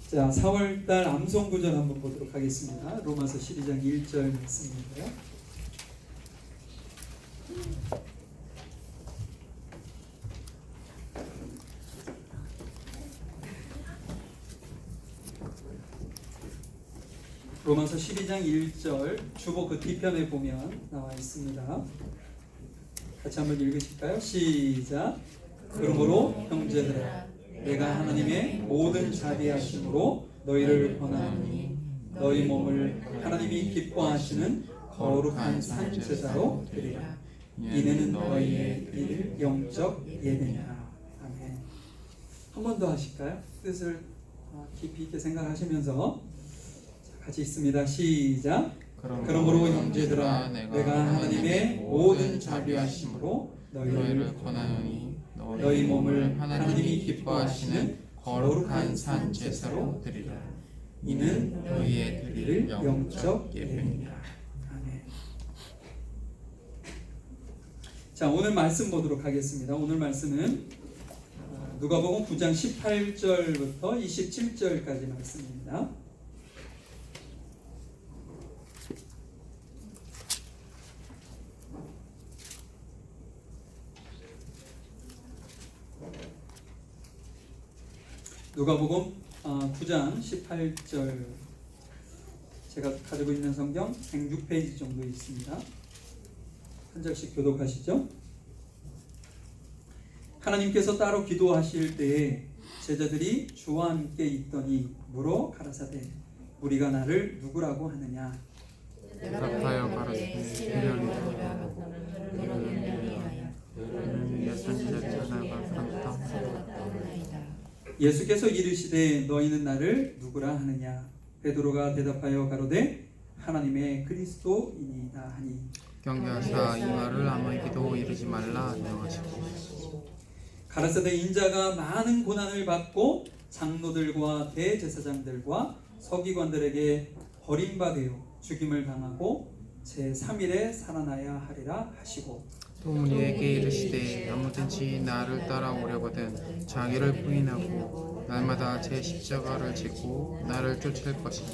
자, 4월달 암송구절 한번 보도록 하겠습니다. 로마서 12장 1절 말씀인데요. 로마서 12장 1절 주보 그 뒤편에 보면 나와 있습니다. 같이 한번 읽으실까요? 시작. 그러므로 형제들아, 내가 하나님의 모든 자비하심으로 너희를 권하노니 너희 몸을 하나님이 기뻐하시는 거룩한 산 제사로 드리라. 이는 너희의 일 영적 예배니라. 아멘. 한 번 더 하실까요? 뜻을 깊이 있게 생각하시면서 같이 있습니다. 시작. 그러므로 형제들아, 내가 하나님의 모든 자비하심으로 너희를 권하노니 너희 몸을 하나님이 기뻐하시는 거룩한 산 제사로 드리라. 이는 너희의 드릴 영적 예배니라. 아멘. 자, 오늘 말씀 보도록 하겠습니다. 오늘 말씀은 누가복음 9장 18절부터 27절까지 말씀입니다. 누가복음 9장 18절, 제가 가지고 있는 성경 106페이지 정도 있습니다. 한 절씩 교독하시죠. 하나님께서 따로 기도하실 때에 제자들이 주와 함께 있더니 물어 가라사대, 우리가 나를 누구라고 하느냐? 대답하여 가라사대, 에리야라. 예수께서 이르시되 너희는 나를 누구라 하느냐? 베드로가 대답하여 가로되 하나님의 그리스도이니이다 하니, 경계하사 이 말을 아무에게도 이르지 말라 명하시고, 가라사대 인자가 많은 고난을 받고 장로들과 대제사장들과 서기관들에게 버림받아 죽임을 당하고 제3일에 살아나야 하리라 하시고, 또 우리에게 이르시되 아무든지 나를 따라오려거든 자기를 부인하고 날마다 제 십자가를 지고 나를 쫓을 것이다.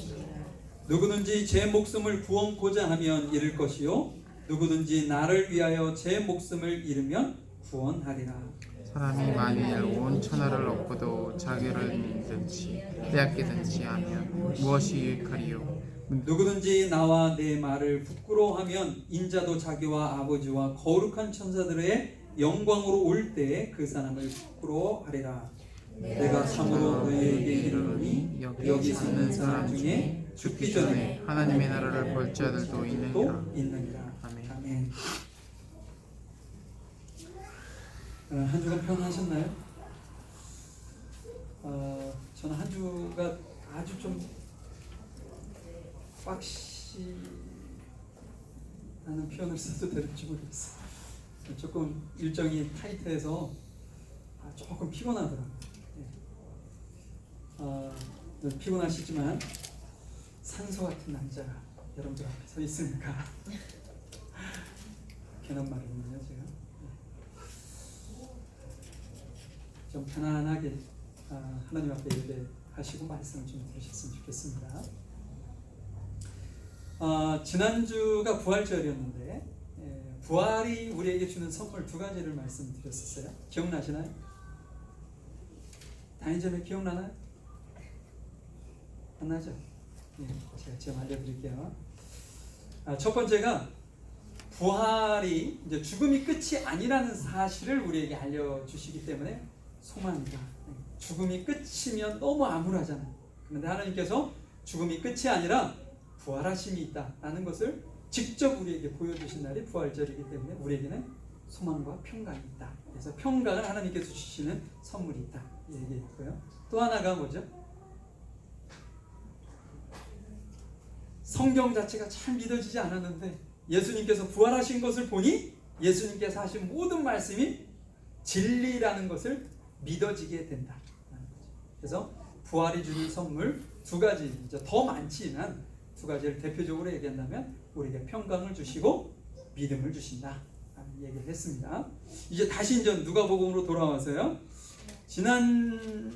누구든지 제 목숨을 구원코자 하면 잃을 것이요 누구든지 나를 위하여 제 목숨을 잃으면 구원하리라. 사람이 만일 온 천하를 얻고도 자기를 믿든지 빼앗기든지 하면 무엇이 유익하리요? 누구든지 나와 내 말을 부끄러워하면 인자도 자기와 아버지와 거룩한 천사들의 영광으로 올 때에 그 사람을 부끄러워하리라. 내가 참으로 너희에게 이르노니 여기 서는 사람 중에 죽기 전에 하나님의 나라를 볼 자들도 있느니라. 아멘. 아멘. 한 주간 평안하셨나요? 저는 한 주가 아주 좀 빡시라는 표현을 써도 될지 모르겠어요. 조금 일정이 타이트해서 조금 피곤하더라고요. 피곤하시지만 산소 같은 남자가 여러분들 앞에 서 있으니까 괜한 말이군요. 제가 좀 편안하게 하나님 앞에 예배하시고 말씀을 좀 들으셨으면 좋겠습니다. 지난주가 부활절이었는데 부활이 우리에게 주는 선물 두 가지를 말씀드렸었어요. 기억나시나요? 다니점에 기억나나요? 안 나죠? 제가 지금 알려드릴게요. 첫 번째가 부활이 이제 죽음이 끝이 아니라는 사실을 우리에게 알려주시기 때문에 소망이다. 죽음이 끝이면 너무 암울하잖아요. 그런데 하나님께서 죽음이 끝이 아니라 부활하심이 있다라는 것을 직접 우리에게 보여주신 날이 부활절이기 때문에 우리에게는 소망과 평강이 있다. 그래서 평강을 하나님께서 주시는 선물이 있다 얘기했고요. 또 하나가 뭐죠? 성경 자체가 잘 믿어지지 않았는데 예수님께서 부활하신 것을 보니 예수님께서 하신 모든 말씀이 진리라는 것을 믿어지게 된다. 그래서 부활이 주는 선물 두 가지, 이제 더 많지만 두 가지를 대표적으로 얘기한다면 우리에게 평강을 주시고 믿음을 주신다 라는 얘기를 했습니다. 이제 다시 이제 누가복음으로 돌아와서요.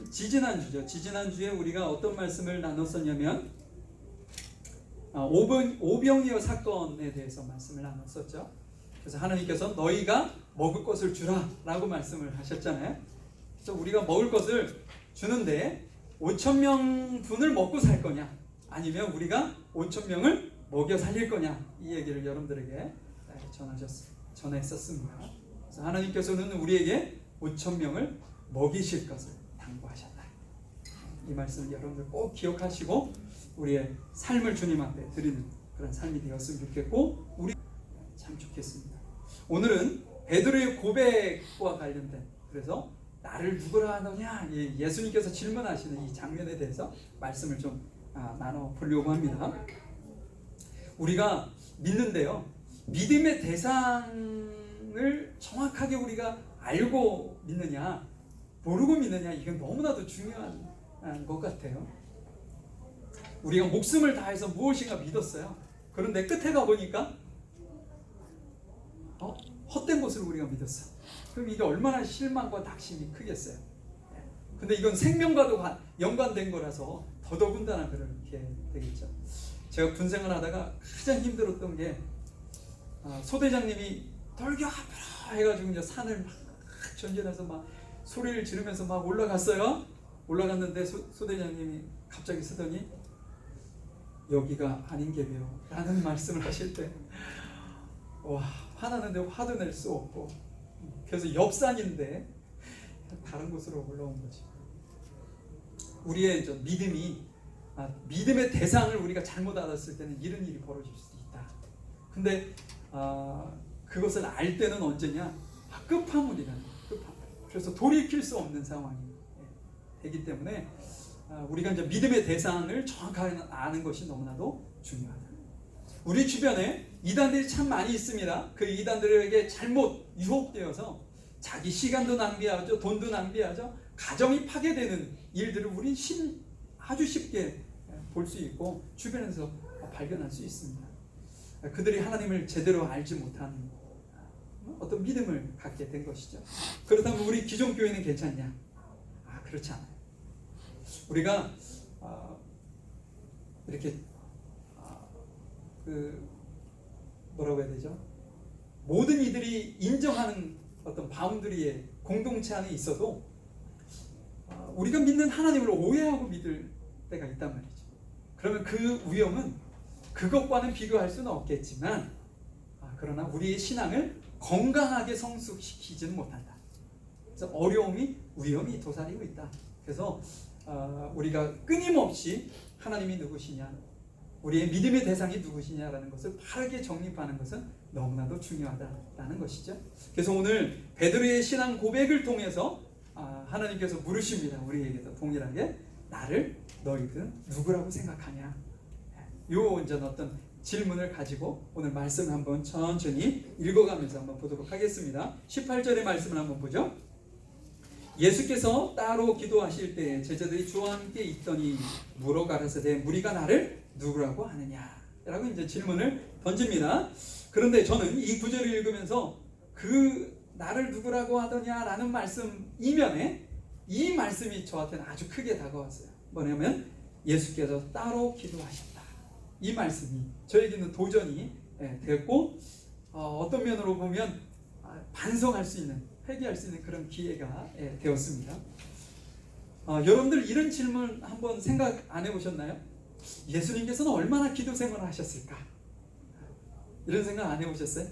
지지난주에 우리가 어떤 말씀을 나눴었냐면 오병이어 사건에 대해서 말씀을 나눴었죠. 그래서 하나님께서 너희가 먹을 것을 주라 라고 말씀을 하셨잖아요. 그래서 우리가 먹을 것을 주는데 5,000명 분을 먹고 살 거냐, 아니면 우리가 5,000명을 먹여 살릴 거냐, 이 얘기를 여러분들에게 전했었습니다. 그래서 하나님께서는 우리에게 5,000명을 먹이실 것을 당부하셨다. 이 말씀을 여러분들 꼭 기억하시고 우리의 삶을 주님 앞에 드리는 그런 삶이 되었으면 좋겠고, 우리 참 좋겠습니다. 오늘은 베드로의 고백과 관련된, 그래서 나를 누구라 하느냐, 예수님께서 질문하시는 이 장면에 대해서 말씀을 좀 나눠보려고 합니다. 우리가 믿는데요, 믿음의 대상을 정확하게 우리가 알고 믿느냐 모르고 믿느냐, 이건 너무나도 중요한 것 같아요. 우리가 목숨을 다해서 무엇인가 믿었어요. 그런데 끝에 가보니까 헛된 것을 우리가 믿었어. 그럼 이게 얼마나 실망과 낙심이 크겠어요. 근데 이건 생명과도 연관된 거라서 더더군다나 그렇게 되겠죠. 제가 군생활 하다가 가장 힘들었던 게 소대장님이 돌격하라 해가지고 이제 산을 막 전진해서 막 소리를 지르면서 막 올라갔어요. 올라갔는데 소대장님이 갑자기 쓰더니 여기가 아닌 게요 라는 말씀을 하실 때, 와, 화나는데 화도 낼 수 없고, 그래서 옆산인데 다른 곳으로 올라온 거지. 우리의 믿음의 대상을 우리가 잘못 알았을 때는 이런 일이 벌어질 수도 있다. 근데 그것을 알 때는 언제냐? 끝파물이라는 거예요. 끝파물. 그래서 돌이킬 수 없는 상황이 되기 때문에 우리가 이제 믿음의 대상을 정확하게 아는 것이 너무나도 중요하다. 우리 주변에 이단들이 참 많이 있습니다. 그 이단들에게 잘못 유혹되어서 자기 시간도 낭비하죠, 돈도 낭비하죠, 가정이 파괴되는 일들을 우린 아주 쉽게 볼 수 있고 주변에서 발견할 수 있습니다. 그들이 하나님을 제대로 알지 못하는 어떤 믿음을 갖게 된 것이죠. 그렇다면 우리 기존교회는 괜찮냐? 그렇지 않아요. 우리가 이렇게 뭐라고 해야 되죠? 모든 이들이 인정하는 어떤 바운더리에 공동체 안에 있어도 우리가 믿는 하나님을 오해하고 믿을 때가 있단 말이죠. 그러면 그 위험은 그것과는 비교할 수는 없겠지만, 그러나 우리의 신앙을 건강하게 성숙시키지는 못한다. 그래서 어려움이, 위험이 도사리고 있다. 그래서 우리가 끊임없이 하나님이 누구시냐, 우리의 믿음의 대상이 누구시냐라는 것을 바르게 정립하는 것은 너무나도 중요하다라는 것이죠. 그래서 오늘 베드로의 신앙 고백을 통해서 하나님께서 물으십니다. 우리에게도 동일하게 나를 너희들은 누구라고 생각하냐. 요 이제 어떤 질문을 가지고 오늘 말씀을 한번 천천히 읽어가면서 한번 보도록 하겠습니다. 18절의 말씀을 한번 보죠. 예수께서 따로 기도하실 때 제자들이 주와 함께 있더니 물어 가라사대 무리가 나를 누구라고 하느냐 라고 이제 질문을 던집니다. 그런데 저는 이 구절을 읽으면서 그 나를 누구라고 하더냐 라는 말씀 이면에 이 말씀이 저한테는 아주 크게 다가왔어요. 뭐냐면 예수께서 따로 기도하셨다. 이 말씀이 저에게는 도전이 됐고, 어떤 면으로 보면 반성할 수 있는, 회개할 수 있는 그런 기회가 되었습니다. 여러분들 이런 질문 한번 생각 안 해보셨나요? 예수님께서는 얼마나 기도 생활을 하셨을까? 이런 생각 안 해보셨어요?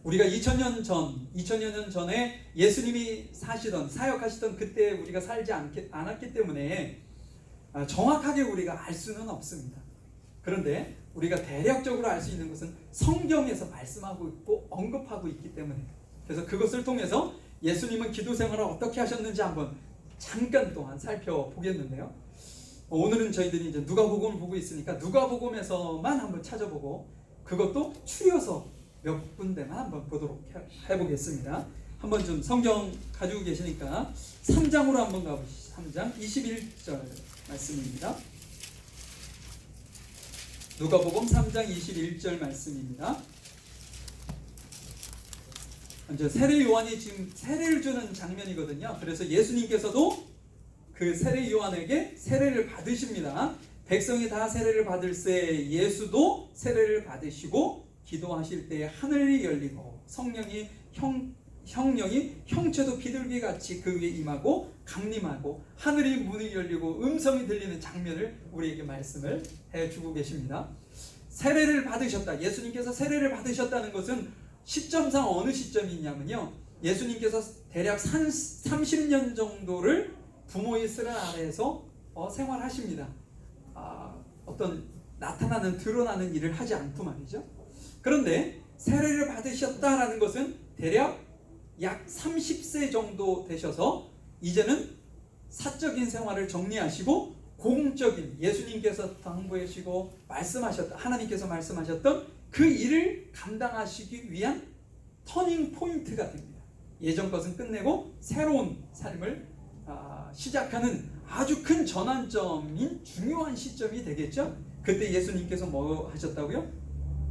우리가 2000년 전에 예수님이 사역하시던 그때 우리가 살지 않았기 때문에 정확하게 우리가 알 수는 없습니다. 그런데 우리가 대략적으로 알 수 있는 것은 성경에서 말씀하고 있고 언급하고 있기 때문에, 그래서 그것을 통해서 예수님은 기도 생활을 어떻게 하셨는지 한번 잠깐 동안 살펴보겠는데요. 오늘은 저희들이 이제 누가복음을 보고 있으니까 누가복음에서만 한번 찾아보고, 그것도 추려서 몇 군데만 한번 보도록 해보겠습니다. 한번 좀 성경 가지고 계시니까 3장으로 한번 가보시죠. 3장 21절 말씀입니다. 누가복음 3장 21절 말씀입니다. 이제 세례 요한이 지금 세례를 주는 장면이거든요. 그래서 예수님께서도 그 세례 요한에게 세례를 받으십니다. 백성이 다 세례를 받을새 예수도 세례를 받으시고 기도하실 때 하늘이 열리고 성령이 형령이 형체도 비둘기같이 그 위에 임하고 강림하고 하늘이 문이 열리고 음성이 들리는 장면을 우리에게 말씀을 해주고 계십니다. 세례를 받으셨다. 예수님께서 세례를 받으셨다는 것은 시점상 어느 시점이냐면요, 예수님께서 대략 30년 정도를 부모의 쓰는 아래에서 생활하십니다. 어떤 나타나는 드러나는 일을 하지 않고 말이죠. 그런데 세례를 받으셨다라는 것은 대략 약 30세 정도 되셔서 이제는 사적인 생활을 정리하시고 공적인 예수님께서 당부하시고 말씀하셨던 하나님께서 말씀하셨던 그 일을 감당하시기 위한 터닝 포인트가 됩니다. 예전 것은 끝내고 새로운 삶을 시작하는 아주 큰 전환점인 중요한 시점이 되겠죠. 그때 예수님께서 뭐 하셨다고요?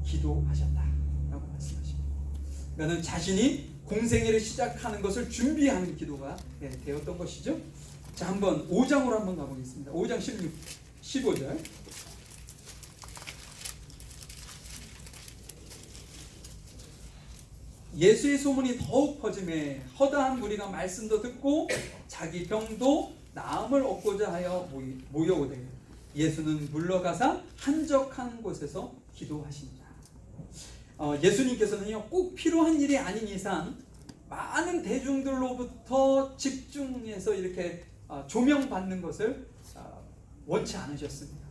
기도하셨다라고 말씀하십니다. 그러니까 자신이 공생애를 시작하는 것을 준비하는 기도가 되었던 것이죠. 자, 한번 5장으로 한번 가보겠습니다. 5장 15절. 예수의 소문이 더욱 퍼짐에 허다한 무리가 말씀도 듣고 자기 병도 나음을 얻고자 하여 모여오되 예수는 물러가사 한적한 곳에서 기도하신다. 예수님께서는요, 꼭 필요한 일이 아닌 이상 많은 대중들로부터 집중해서 이렇게 조명받는 것을 원치 않으셨습니다.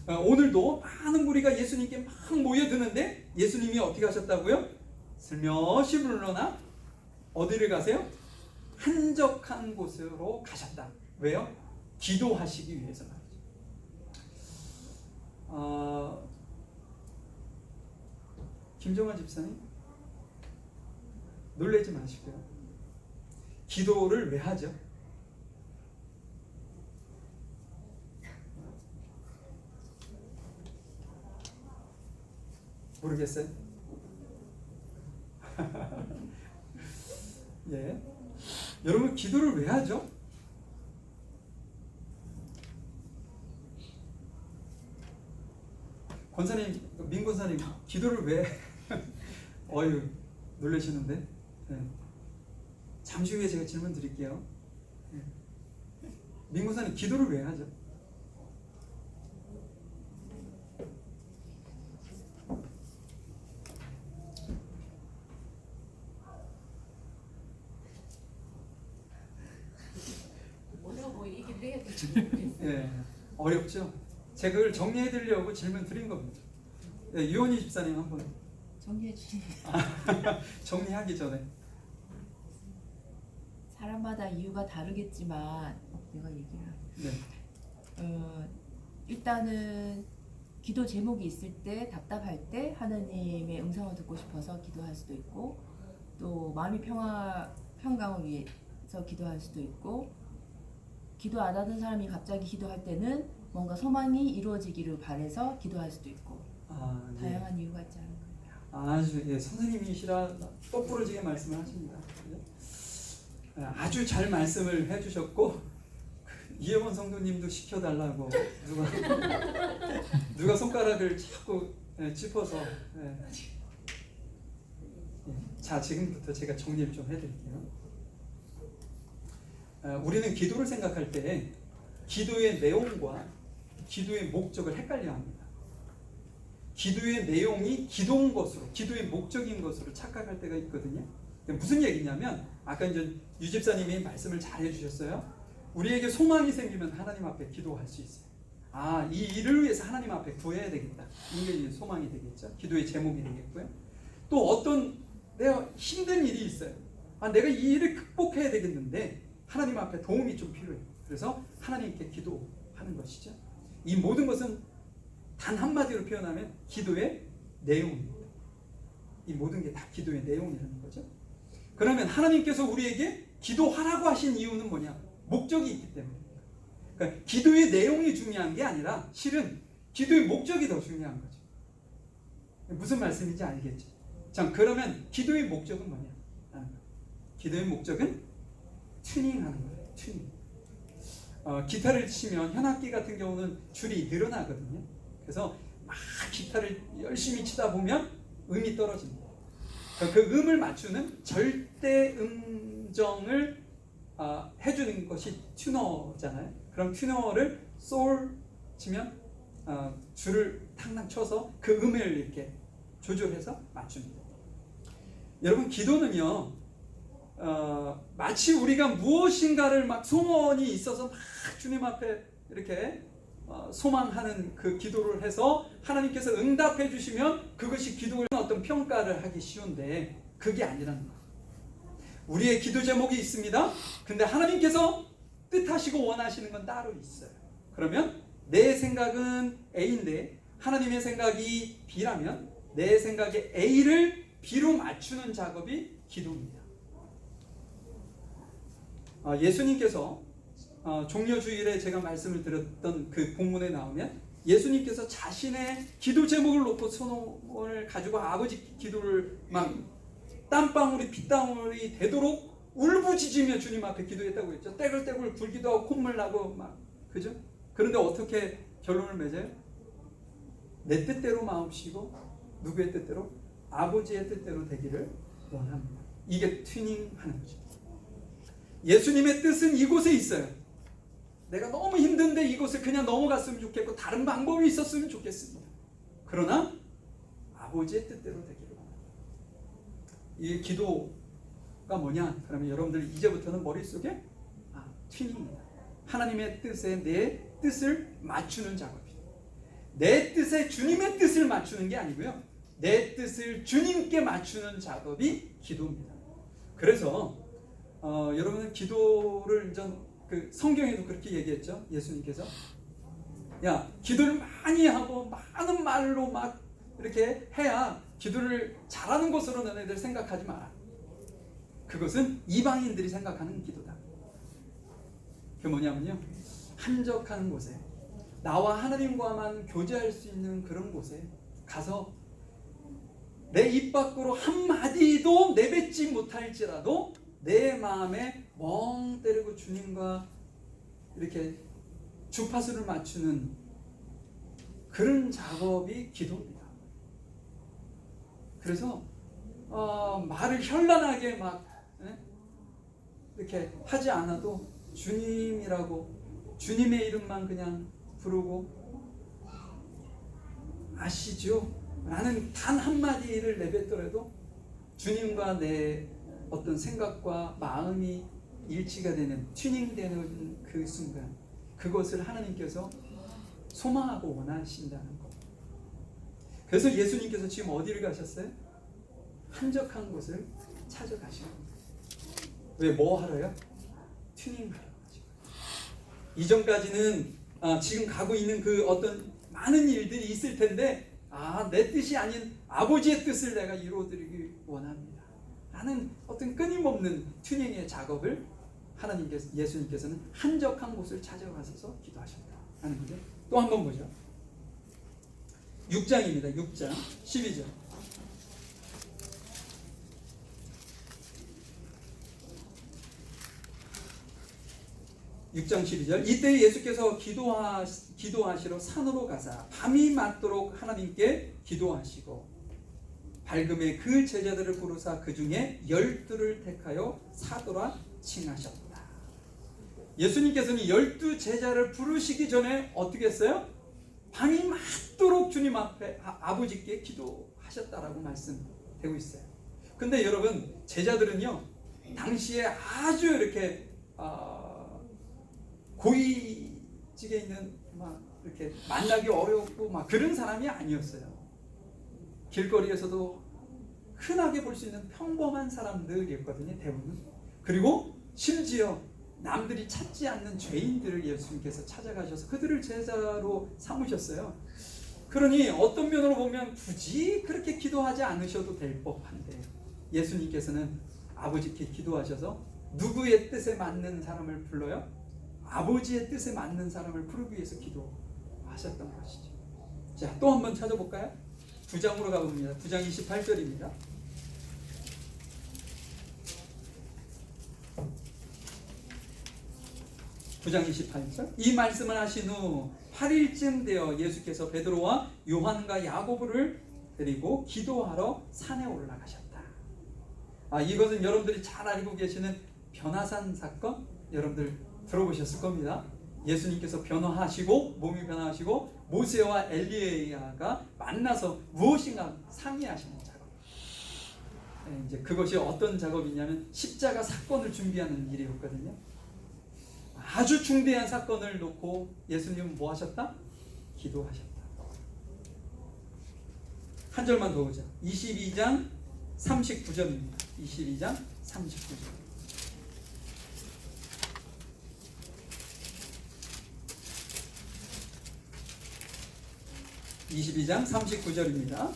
오늘도 많은 무리가 예수님께 막 모여드는데 예수님이 어떻게 하셨다고요? 슬며시 물러나 어디를 가세요? 한적한 곳으로 가셨다. 왜요? 기도하시기 위해서 말이죠. 김정환 집사님, 놀라지 마시고요. 기도를 왜 하죠? 모르겠어요? 예. 여러분, 기도를 왜 하죠? 권사님, 민권사님, 기도를 왜? 어휴, 놀라시는데? 네. 잠시 후에 제가 질문 드릴게요. 네. 민권사님, 기도를 왜 하죠? 예, 어렵죠? 제가 그걸 정리해 드리려고 질문 드린 겁니다. 예, 유원희 집사님 한번 정리해 주시면. 정리하기 전에. 사람마다 이유가 다르겠지만 내가 얘기를 네. 일단은 기도 제목이 있을 때 답답할 때 하나님의 음성을 듣고 싶어서 기도할 수도 있고, 또 마음의 평강을 위해서 기도할 수도 있고, 기도 안 하던 사람이 갑자기 기도할 때는 뭔가 소망이 이루어지기를 바라서 기도할 수도 있고, 네. 다양한 이유가 있지 않을까요? 아주 선생님이시라 똑부러지게 말씀을 하십니다. 아주 잘 말씀을 해주셨고, 이혜원 성도님도 시켜달라고 누가 손가락을 자꾸 짚어서. 자, 지금부터 제가 정리를 좀 해드릴게요. 우리는 기도를 생각할 때 기도의 내용과 기도의 목적을 헷갈려 합니다. 기도의 내용이 기도인 것으로, 기도의 목적인 것으로 착각할 때가 있거든요. 무슨 얘기냐면, 아까 이제 유 집사님이 말씀을 잘 해주셨어요. 우리에게 소망이 생기면 하나님 앞에 기도할 수 있어요. 이 일을 위해서 하나님 앞에 구해야 되겠다. 이게 소망이 되겠죠. 기도의 제목이 되겠고요. 또 어떤 내가 힘든 일이 있어요. 내가 이 일을 극복해야 되겠는데 하나님 앞에 도움이 좀 필요해요. 그래서 하나님께 기도하는 것이죠. 이 모든 것은 단 한마디로 표현하면 기도의 내용입니다. 이 모든 게 다 기도의 내용이라는 거죠. 그러면 하나님께서 우리에게 기도하라고 하신 이유는 뭐냐? 목적이 있기 때문입니다. 그러니까 기도의 내용이 중요한 게 아니라 실은 기도의 목적이 더 중요한 거죠. 무슨 말씀인지 알겠죠? 자, 그러면 기도의 목적은 뭐냐? 기도의 목적은 튜닝하는 거예요. 튜닝. 기타를 치면 현악기 같은 경우는 줄이 늘어나거든요. 그래서 막 기타를 열심히 치다 보면 음이 떨어집니다. 그 음을 맞추는 절대 음정을 해주는 것이 튜너잖아요. 그럼 튜너를 솔 치면 줄을 탕탕 쳐서 그 음을 이렇게 조절해서 맞춥니다. 여러분, 기도는요, 마치 우리가 무엇인가를 막 소원이 있어서 막 주님 앞에 이렇게 소망하는 그 기도를 해서 하나님께서 응답해 주시면 그것이 기도의 어떤 평가를 하기 쉬운데, 그게 아니라는 거예요. 우리의 기도 제목이 있습니다. 근데 하나님께서 뜻하시고 원하시는 건 따로 있어요. 그러면 내 생각은 A인데 하나님의 생각이 B라면 내 생각의 A를 B로 맞추는 작업이 기도입니다. 예수님께서 종려주일에 제가 말씀을 드렸던 그 본문에 나오면 예수님께서 자신의 기도 제목을 놓고 손을 가지고 아버지 기도를 막 땀방울이 핏방울이 되도록 울부짖으며 주님 앞에 기도했다고 했죠. 떼굴떼굴 굴기도 하고 콧물 나고 막, 그죠? 그런데 어떻게 결론을 맺어요? 내 뜻대로 마옵시고 누구의 뜻대로? 아버지의 뜻대로 되기를 원합니다. 이게 튜닝하는 거죠. 예수님의 뜻은 이곳에 있어요. 내가 너무 힘든데 이곳을 그냥 넘어갔으면 좋겠고 다른 방법이 있었으면 좋겠습니다. 그러나 아버지의 뜻대로 되기를 원합니다. 이 기도가 뭐냐? 그러면 여러분들 이제부터는 머릿속에 튜닝입니다. 하나님의 뜻에 내 뜻을 맞추는 작업이에요. 내 뜻에 주님의 뜻을 맞추는 게 아니고요, 내 뜻을 주님께 맞추는 작업이 기도입니다. 그래서 여러분은 기도를 그 성경에도 그렇게 얘기했죠. 예수님께서 야, 기도를 많이 하고 많은 말로 막 이렇게 해야 기도를 잘하는 것으로 너네들 생각하지 마라. 그것은 이방인들이 생각하는 기도다. 그게 뭐냐면요, 한적한 곳에 나와 하나님과만 교제할 수 있는 그런 곳에 가서 내 입 밖으로 한마디도 내뱉지 못할지라도 내 마음에 멍 때리고 주님과 이렇게 주파수를 맞추는 그런 작업이 기도입니다. 그래서 말을 현란하게 막 이렇게 하지 않아도 주님이라고 주님의 이름만 그냥 부르고 아시죠? 라는 단 한마디를 내뱉더라도 주님과 내 어떤 생각과 마음이 일치가 되는, 튜닝되는 그 순간, 그것을 하나님께서 소망하고 원하신다는 것. 그래서 예수님께서 지금 어디를 가셨어요? 한적한 곳을 찾아가신 겁니다. 왜? 뭐 하러요? 튜닝하러 가시고. 이전까지는 지금 가고 있는 그 어떤 많은 일들이 있을 텐데, 내 뜻이 아닌 아버지의 뜻을 내가 이루어드리기 원합니다 라는 어떤 끊임없는 튜닝의 작업을 예수님께서는 한적한 곳을 찾아가셔서 기도하셨다 하는 거죠. 또 한 번 보죠. 6장입니다. 6장 12절. 이때 예수께서 기도하시러 산으로 가사 밤이 맞도록 하나님께 기도하시고 밝음에 그 제자들을 부르사 그 중에 12를 택하여 사도라 칭하셨다. 예수님께서는 12 제자를 부르시기 전에 어떻게 했어요? 밤이 맞도록 주님 앞에 아버지께 기도하셨다라고 말씀되고 있어요. 근데 여러분, 제자들은요 당시에 아주 이렇게 고위직에 있는 막 이렇게 만나기 어렵고 막 그런 사람이 아니었어요. 길거리에서도 흔하게 볼 수 있는 평범한 사람들이었거든요, 대부분. 그리고 심지어 남들이 찾지 않는 죄인들을 예수님께서 찾아가셔서 그들을 제자로 삼으셨어요. 그러니 어떤 면으로 보면 굳이 그렇게 기도하지 않으셔도 될 법한데 예수님께서는 아버지께 기도하셔서 누구의 뜻에 맞는 사람을 불러요? 아버지의 뜻에 맞는 사람을 부르기 위해서 기도하셨던 것이죠. 자, 또 한번 찾아볼까요? 9장으로 가봅니다. 9장 28절입니다. 9장 28절. 이 말씀을 하신 후 8일쯤 되어 예수께서 베드로와 요한과 야고보를 데리고 기도하러 산에 올라가셨다. 이것은 여러분들이 잘 알고 계시는 변화산 사건, 여러분들 들어보셨을 겁니다. 예수님께서 변화하시고 몸이 변화하시고 모세와 엘리야가 만나서 무엇인가 상의하시는 작업. 이제 그것이 어떤 작업이냐면 십자가 사건을 준비하는 일이었거든요. 아주 중대한 사건을 놓고 예수님은 뭐 하셨다? 기도하셨다. 한 절만 더 보자. 22장 39절입니다. 22장 39절. 22장 39절입니다.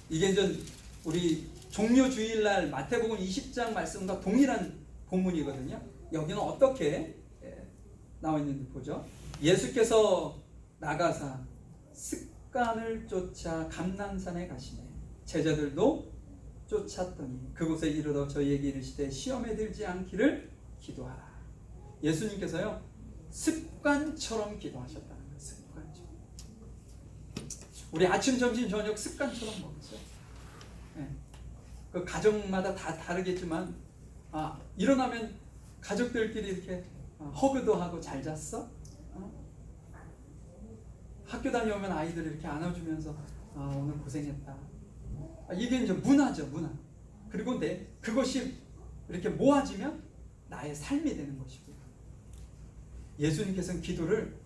이게 이제 우리 종료 주일날 마태복음 20장 말씀과 동일한 본문이거든요. 여기는 어떻게 나와 있는지 보죠. 예수께서 나가사 습관을 쫓아 감난산에 가시네. 제자들도 쫓았더니 그곳에 이르러 저희에게 이르시되 시험에 들지 않기를 기도하라. 예수님께서요 습관처럼 기도하셨다는 거예요. 습관처럼. 우리 아침, 점심, 저녁 습관처럼 먹었어요. 그 가정마다 다 다르겠지만 일어나면 가족들끼리 이렇게 허그도 하고 잘 잤어? 학교 다녀오면 아이들 이렇게 안아주면서 오늘 고생했다. 이게 이제 문화죠, 문화. 그리고 그것이 이렇게 모아지면 나의 삶이 되는 것이고요. 예수님께서는 기도를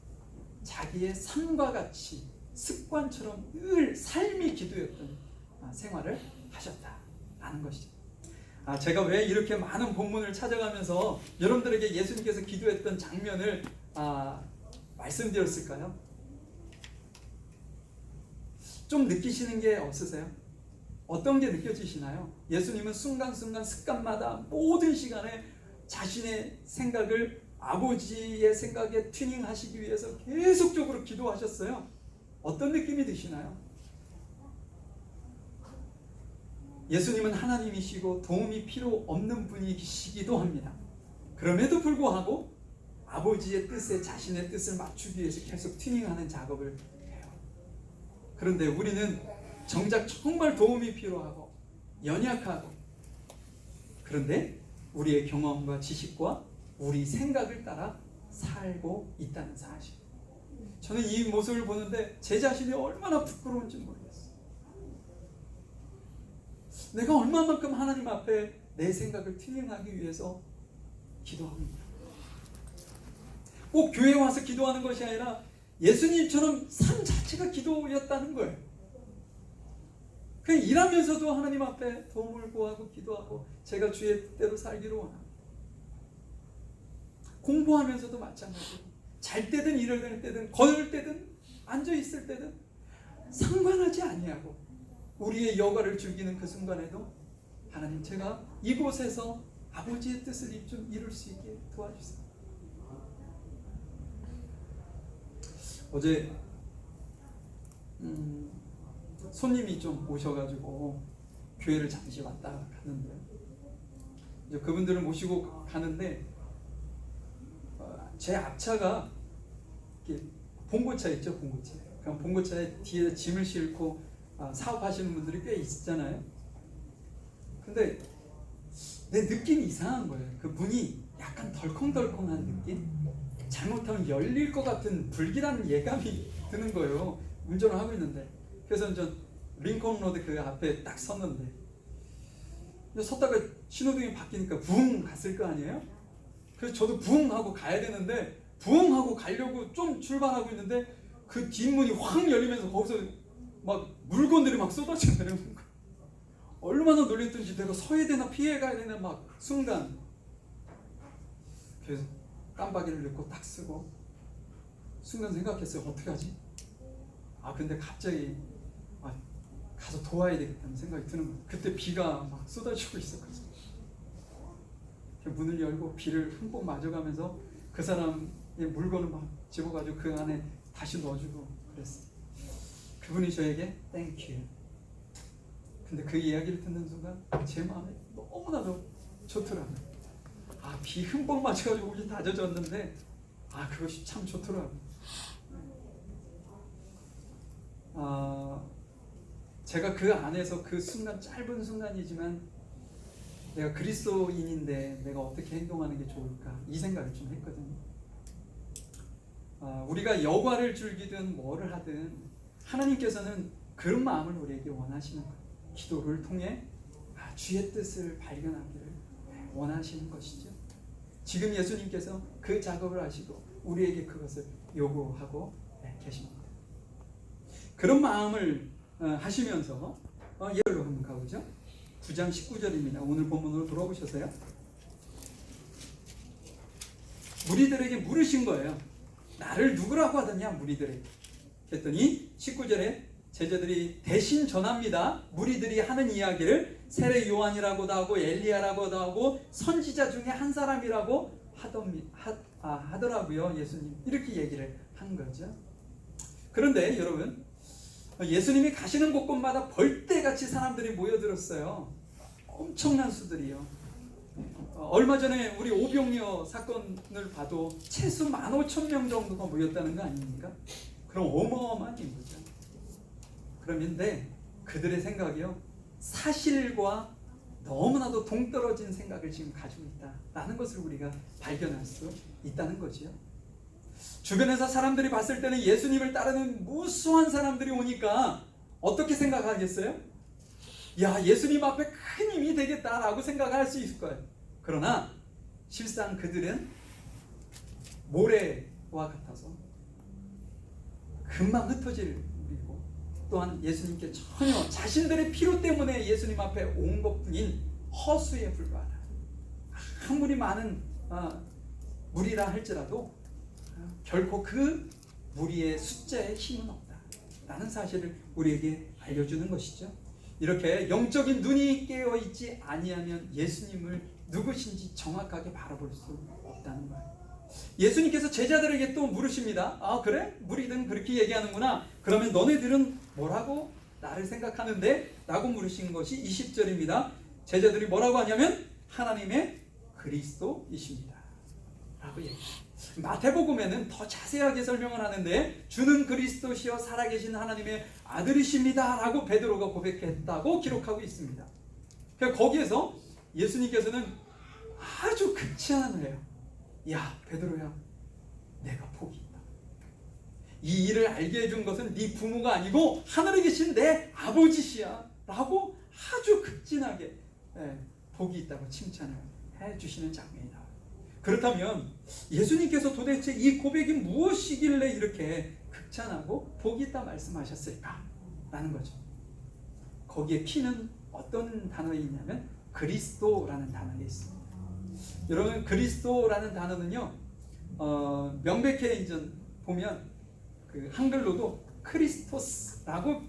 자기의 삶과 같이 습관처럼 늘 삶이 기도였던 생활을 하셨다라는 것이죠. 제가 왜 이렇게 많은 본문을 찾아가면서 여러분들에게 예수님께서 기도했던 장면을 말씀드렸을까요? 좀 느끼시는 게 없으세요? 어떤 게 느껴지시나요? 예수님은 순간순간 습관마다 모든 시간에 자신의 생각을 아버지의 생각에 튜닝하시기 위해서 계속적으로 기도하셨어요. 어떤 느낌이 드시나요? 예수님은 하나님이시고 도움이 필요 없는 분이시기도 합니다. 그럼에도 불구하고 아버지의 뜻에 자신의 뜻을 맞추기 위해서 계속 튜닝하는 작업을 해요. 그런데 우리는 정작 정말 도움이 필요하고 연약하고, 그런데 우리의 경험과 지식과 우리 생각을 따라 살고 있다는 사실. 저는 이 모습을 보는데 제 자신이 얼마나 부끄러운지 모르겠어요. 내가 얼마만큼 하나님 앞에 내 생각을 튜닝하기 위해서 기도합니다. 꼭 교회에 와서 기도하는 것이 아니라 예수님처럼 삶 자체가 기도였다는 거예요. 그냥 일하면서도 하나님 앞에 도움을 구하고 기도하고 제가 주의 뜻대로 살기를 원합니다. 공부하면서도 마찬가지로 잘 때든 일어날 때든 걸을 때든 앉아있을 때든 상관하지 아니하고 우리의 여가를 즐기는 그 순간에도 하나님, 제가 이곳에서 아버지의 뜻을 좀 이룰 수 있게 도와주세요. 어제 손님이 좀 오셔가지고 교회를 잠시 왔다 갔는데요. 이제 그분들을 모시고 가는데 제 앞차가 봉고차 있죠, 봉고차. 그럼 봉고차에 뒤에 짐을 싣고 사업하시는 분들이 꽤 있잖아요. 근데 내 느낌이 이상한 거예요. 그 문이 약간 덜컹덜컹한 느낌? 잘못하면 열릴 것 같은 불길한 예감이 드는 거예요. 운전을 하고 있는데. 그래서 전 링컨 로드 그 앞에 딱 섰는데, 섰다가 신호등이 바뀌니까 부흥 갔을 거 아니에요? 그래서 저도 부흥 하고 가야 되는데, 부흥 하고 가려고 좀 출발하고 있는데 그 뒷문이 확 열리면서 거기서 막 물건들이 막 쏟아져 내려오는 거예요. 얼마나 놀랬던지, 내가 서야 되나 피해 가야 되나 막 순간. 그래서 깜빡이를 넣고 딱 쓰고 순간 생각했어요. 어떻게 하지? 근데 갑자기 가서 도와야 되겠다는 생각이 드는 거예요. 그때 비가 막 쏟아지고 있었거든요. 문을 열고 비를 흠뻑 맞아가면서 그 사람의 물건을 막 집어가지고 그 안에 다시 넣어주고 그랬어요. 그분이 저에게 땡큐. 근데 그 이야기를 듣는 순간 제 마음에 너무나도 좋더라고요. 비 흠뻑 맞아가지고 옷이 다 젖었는데 그것이 참 좋더라고요. 제가 그 안에서 그 순간, 짧은 순간이지만 내가 그리스도인인데 내가 어떻게 행동하는 게 좋을까 이 생각을 좀 했거든요. 우리가 여과를 즐기든 뭐를 하든 하나님께서는 그런 마음을 우리에게 원하시는 거예요. 기도를 통해 주의 뜻을 발견하기를 원하시는 것이죠. 지금 예수님께서 그 작업을 하시고 우리에게 그것을 요구하고 계십니다. 그런 마음을 하시면서 예로 한번 가보죠. 9장 19절입니다. 오늘 본문으로 돌아오셔서요. 무리들에게 물으신 거예요. 나를 누구라고 하더냐 무리들에게. 그랬더니 19절에 제자들이 대신 전합니다. 무리들이 하는 이야기를 세례 요한이라고도 하고 엘리야라고도 하고 선지자 중에 한 사람이라고 하더라고요. 예수님 이렇게 얘기를 한 거죠. 그런데 여러분 예수님이 가시는 곳곳마다 벌떼같이 사람들이 모여들었어요. 엄청난 수들이요. 얼마 전에 우리 오병이어 사건을 봐도 최소 15,000명 정도가 모였다는 거 아닙니까? 그럼 어마어마한 인구죠. 그런데 그들의 생각이요 사실과 너무나도 동떨어진 생각을 지금 가지고 있다라는 것을 우리가 발견할 수 있다는 거지요. 주변에서 사람들이 봤을 때는 예수님을 따르는 무수한 사람들이 오니까 어떻게 생각하겠어요? 야, 예수님 앞에 큰 힘이 되겠다라고 생각할 수 있을 거예요. 그러나 실상 그들은 모래와 같아서 금방 흩어질 우리고 또한 예수님께 전혀 자신들의 필요 때문에 예수님 앞에 온 것뿐인 허수에 불과하다. 아무리 많은 무리라 할지라도 결코 그 무리의 숫자에 힘은 없다라는 사실을 우리에게 알려주는 것이죠. 이렇게 영적인 눈이 깨어있지 아니하면 예수님을 누구신지 정확하게 바라볼 수 없다는 거예요. 예수님께서 제자들에게 또 물으십니다. 그래? 무리들은 그렇게 얘기하는구나. 그러면 너네들은 뭐라고 나를 생각하는데? 라고 물으신 것이 20절입니다. 제자들이 뭐라고 하냐면 하나님의 그리스도이십니다 라고 얘기합니다. 마태복음에는 더 자세하게 설명을 하는데 주는 그리스도시여 살아계신 하나님의 아들이십니다 라고 베드로가 고백했다고 기록하고 있습니다. 그러니까 거기에서 예수님께서는 아주 극찬을 해요. 야 베드로야 내가 복이 있다. 이 일을 알게 해준 것은 네 부모가 아니고 하늘에 계신 내 아버지시야 라고 아주 극진하게 복이 있다고 칭찬을 해주시는 장면이 나와요. 그렇다면 예수님께서 도대체 이 고백이 무엇이길래 이렇게 극찬하고 복이 있다 말씀하셨을까? 라는 거죠. 거기에 키는 어떤 단어에 있냐면 그리스도라는 단어에 있습니다. 여러분 그리스도라는 단어는요 명백해 이제 보면 그 한글로도 크리스토스라고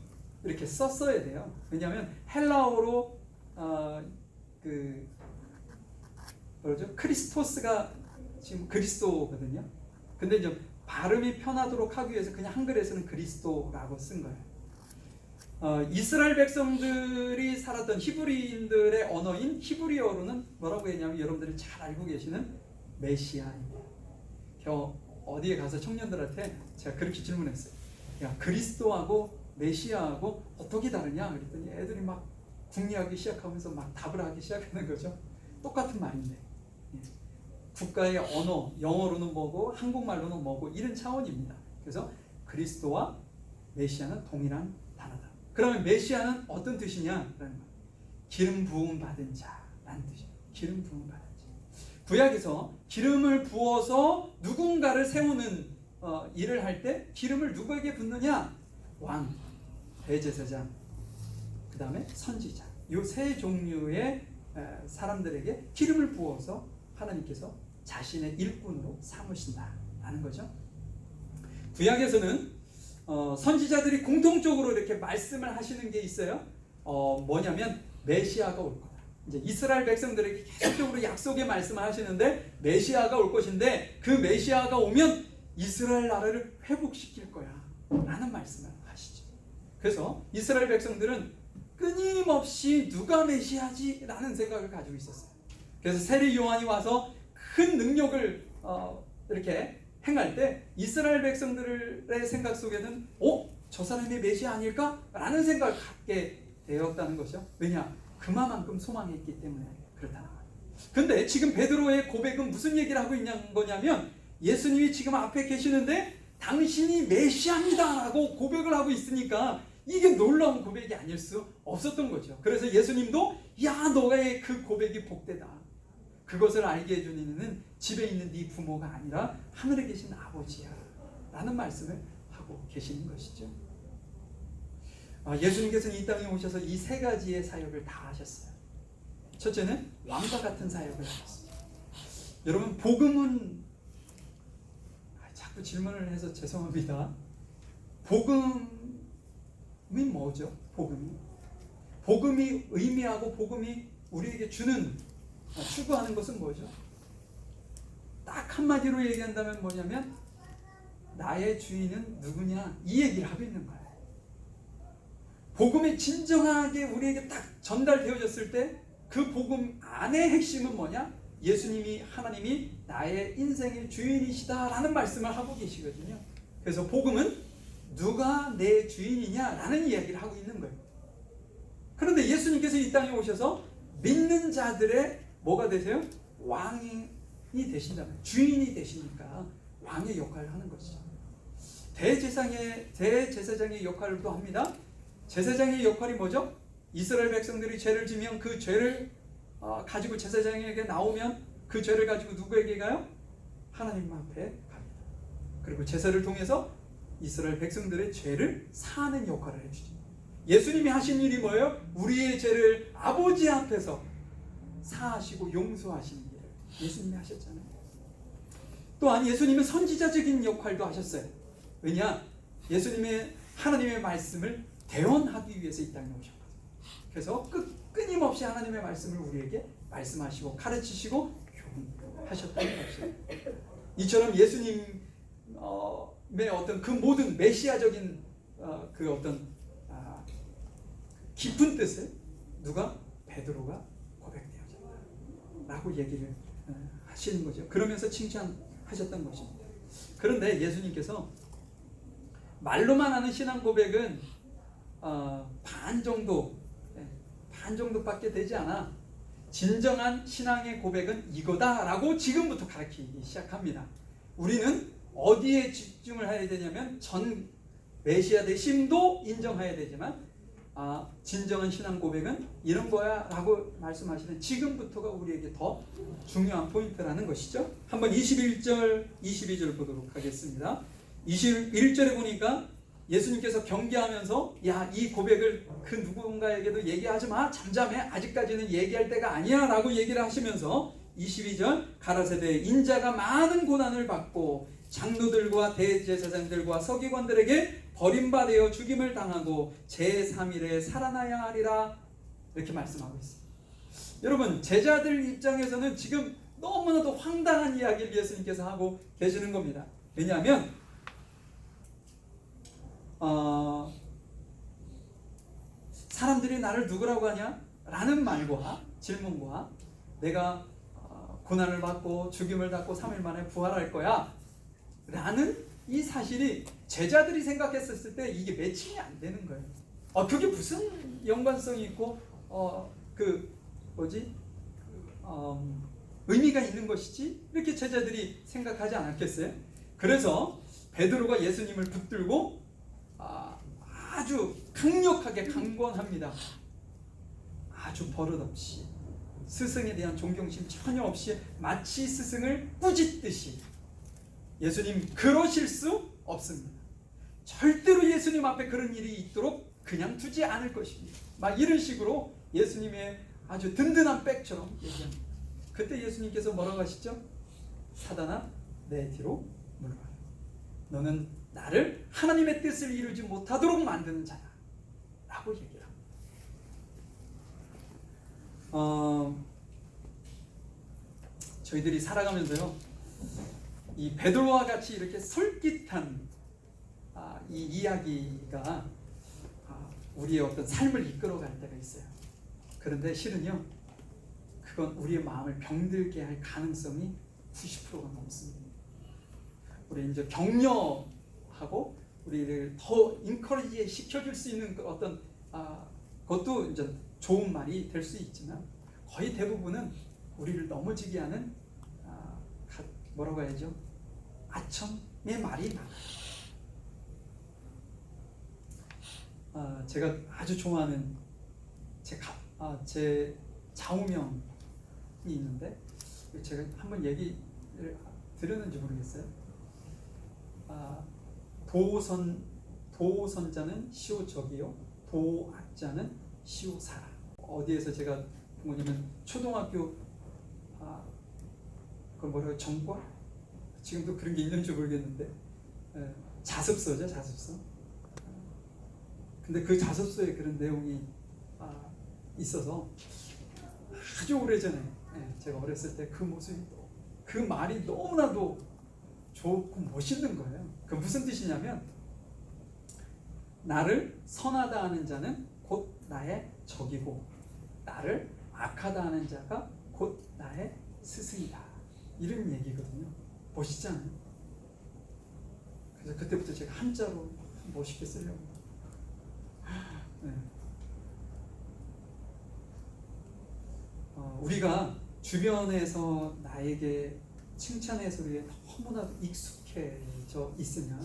이렇게 썼어야 돼요. 왜냐하면 헬라어로 뭐죠? 크리스토스가 지금 그리스도거든요. 근데 이제 발음이 편하도록 하기 위해서 그냥 한글에서는 그리스도라고 쓴 거예요. 이스라엘 백성들이 살았던 히브리인들의 언어인 히브리어로는 뭐라고 했냐면 여러분들이 잘 알고 계시는 메시아입니다. 어디에 가서 청년들한테 제가 그렇게 질문했어요. 야 그리스도하고 메시아하고 어떻게 다르냐? 그랬더니 애들이 막 궁리하기 시작하면서 막 답을 하기 시작하는 거죠. 똑같은 말인데 국가의 언어, 영어로는 뭐고 한국말로는 뭐고 이런 차원입니다. 그래서 그리스도와 메시아는 동일한 단어다. 그러면 메시아는 어떤 뜻이냐? 기름 부음 받은 자라는 뜻이에요. 기름 부음 받은 자. 구약에서 기름을 부어서 누군가를 세우는 일을 할 때 기름을 누구에게 붓느냐? 왕, 대제사장, 그 다음에 선지자. 이 세 종류의 사람들에게 기름을 부어서 하나님께서 자신의 일꾼으로 삼으신다라는 거죠. 구약에서는 선지자들이 공통적으로 이렇게 말씀을 하시는 게 있어요. 뭐냐면 메시아가 올 거다. 이제 이스라엘 백성들에게 계속적으로 약속의 말씀을 하시는데 메시아가 올 것인데 그 메시아가 오면 이스라엘 나라를 회복시킬 거야 라는 말씀을 하시죠. 그래서 이스라엘 백성들은 끊임없이 누가 메시아지? 라는 생각을 가지고 있었어요. 그래서 세례 요한이 와서 큰 능력을 이렇게 행할 때 이스라엘 백성들의 생각 속에는 저 사람이 메시아 아닐까? 라는 생각을 갖게 되었다는 것이죠. 왜냐? 그만큼 소망했기 때문에 그렇다는 거예요. 근데 지금 베드로의 고백은 무슨 얘기를 하고 있는 거냐면 예수님이 지금 앞에 계시는데 당신이 메시아입니다 라고 고백을 하고 있으니까 이게 놀라운 고백이 아닐 수 없었던 거죠. 그래서 예수님도 야 너의 그 고백이 복되다. 그것을 알게 해준 이는 집에 있는 네 부모가 아니라 하늘에 계신 아버지야 라는 말씀을 하고 계시는 것이죠. 예수님께서는 이 땅에 오셔서 이 세 가지의 사역을 다 하셨어요. 첫째는 왕과 같은 사역을 하셨어요. 여러분 복음은 자꾸 질문을 해서 죄송합니다. 복음이 뭐죠? 복음이 의미하고 복음이 우리에게 추구하는 것은 뭐죠? 딱 한마디로 얘기한다면 뭐냐면 나의 주인은 누구냐 이 얘기를 하고 있는 거예요. 복음이 진정하게 우리에게 딱 전달되어졌을 때 그 복음 안의 핵심은 뭐냐? 예수님이 하나님이 나의 인생의 주인이시다라는 말씀을 하고 계시거든요. 그래서 복음은 누가 내 주인이냐라는 이야기를 하고 있는 거예요. 그런데 예수님께서 이 땅에 오셔서 믿는 자들의 뭐가 되세요? 왕이 되신다면 주인이 되시니까 왕의 역할을 하는 것이죠. 대제사장의 역할을 또 합니다. 제사장의 역할이 뭐죠? 이스라엘 백성들이 죄를 지면 그 죄를 가지고 제사장에게 나오면 그 죄를 가지고 누구에게 가요? 하나님 앞에 갑니다. 그리고 제사를 통해서 이스라엘 백성들의 죄를 사하는 역할을 해주죠. 예수님이 하신 일이 뭐예요? 우리의 죄를 아버지 앞에서 사하시고 용서하시는 일을 예수님이 하셨잖아요. 또한 예수님은 선지자적인 역할도 하셨어요. 왜냐? 예수님의 하나님의 말씀을 대언하기 위해서 이 땅에 오셨거든요. 그래서 끊임없이 하나님의 말씀을 우리에게 말씀하시고 가르치시고 교훈하셨다는 것이죠. 이처럼 예수님의 어떤 그 모든 메시아적인 그 어떤 깊은 뜻을 누가? 베드로가 고백되었다라고 얘기를 하시는 거죠. 그러면서 칭찬하셨던 것입니다. 그런데 예수님께서 말로만 하는 신앙 고백은 반 정도밖에 되지 않아. 진정한 신앙의 고백은 이거다라고 지금부터 가르치기 시작합니다. 우리는 어디에 집중을 해야 되냐면 전 메시아 되심도 인정해야 되지만 진정한 신앙 고백은 이런 거야 라고 말씀하시는 지금부터가 우리에게 더 중요한 포인트라는 것이죠. 한번 21절 22절 보도록 하겠습니다. 21절에 보니까 예수님께서 경계하면서 야, 이 고백을 그 누군가에게도 얘기하지 마. 잠잠해. 아직까지는 얘기할 때가 아니야 라고 얘기를 하시면서 22절 가라사대 인자가 많은 고난을 받고 장로들과 대제사장들과 서기관들에게 버림받아 죽임을 당하고 제3일에 살아나야 하리라 이렇게 말씀하고 있습니다. 여러분 제자들 입장에서는 지금 너무나도 황당한 이야기를 예수님께서 하고 계시는 겁니다. 왜냐하면 사람들이 나를 누구라고 하냐? 라는 말과 질문과 내가 고난을 받고 죽임을 당하고 3일 만에 부활할 거야 라는 이 사실이 제자들이 생각했었을 때 이게 매칭이 안 되는 거예요. 그게 무슨 연관성이 있고 의미가 있는 것이지? 이렇게 제자들이 생각하지 않았겠어요? 그래서 베드로가 예수님을 붙들고 아주 강력하게 강권합니다. 아주 버릇없이 스승에 대한 존경심 전혀 없이 마치 스승을 꾸짖듯이 예수님 그러실 수 없습니다. 절대로 예수님 앞에 그런 일이 있도록 그냥 두지 않을 것입니다. 막 이런 식으로 예수님의 아주 든든한 백처럼 얘기합니다. 그때 예수님께서 뭐라고 하시죠? 사단아 내 뒤로 물러가라. 너는 나를 하나님의 뜻을 이루지 못하도록 만드는 자야 라고 얘기를 합니다. 저희들이 살아가면서요 이 베드로와 같이 이렇게 솔깃한 이 이야기가 우리의 어떤 삶을 이끌어갈 때가 있어요. 그런데 실은요 그건 우리의 마음을 병들게 할 가능성이 90%가 넘습니다. 우리 이제 격려하고 우리를 더 인커리지 시켜줄 수 있는 그 어떤 그것도 이제 좋은 말이 될 수 있지만 거의 대부분은 우리를 넘어지게 하는 뭐라고 해야죠? 아첨의 말이 많아요. 제가 아주 좋아하는 제 좌우명이 있는데 제가 한번 얘기를 들었는지 모르겠어요. 도선자는 시오적이요 도학자는 시오사라. 어디에서 제가 부모님은 초등학교 그걸 뭐라고 정과? 지금도 그런 게 있는지 모르겠는데 자습서죠, 자습서. 근데 그 자습서에 그런 내용이 있어서 아주 오래전에 제가 어렸을 때 그 모습이 그 말이 너무나도 좋고 멋있는 거예요. 그 무슨 뜻이냐면 나를 선하다 하는 자는 곧 나의 적이고 나를 악하다 하는 자가 곧 나의 스승이다. 이런 얘기거든요. 멋있잖아요. 그래서 그때부터 제가 한자로 멋있게 쓰려고. 네. 우리가 주변에서 나에게 칭찬의 소리에 너무나도 익숙해져 있으면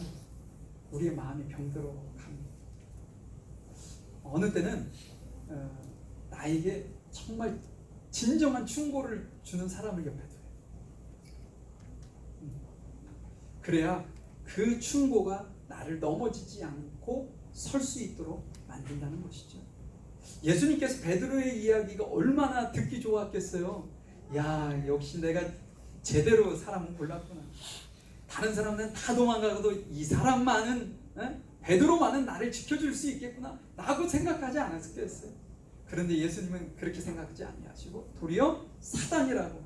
우리의 마음이 병들어 갑니다. 어느 때는 나에게 정말 진정한 충고를 주는 사람을 옆에 둬요. 그래야 그 충고가 나를 넘어지지 않고 설 수 있도록 만든다는 것이죠. 예수님께서 베드로의 이야기가 얼마나 듣기 좋았겠어요. 야, 역시 내가 제대로 사람을 골랐구나. 다른 사람들은 다 도망가도 이 사람만은 베드로만은 나를 지켜줄 수 있겠구나 라고 생각하지 않았겠어요. 그런데 예수님은 그렇게 생각하지 아니하시고 도리어 사단이라고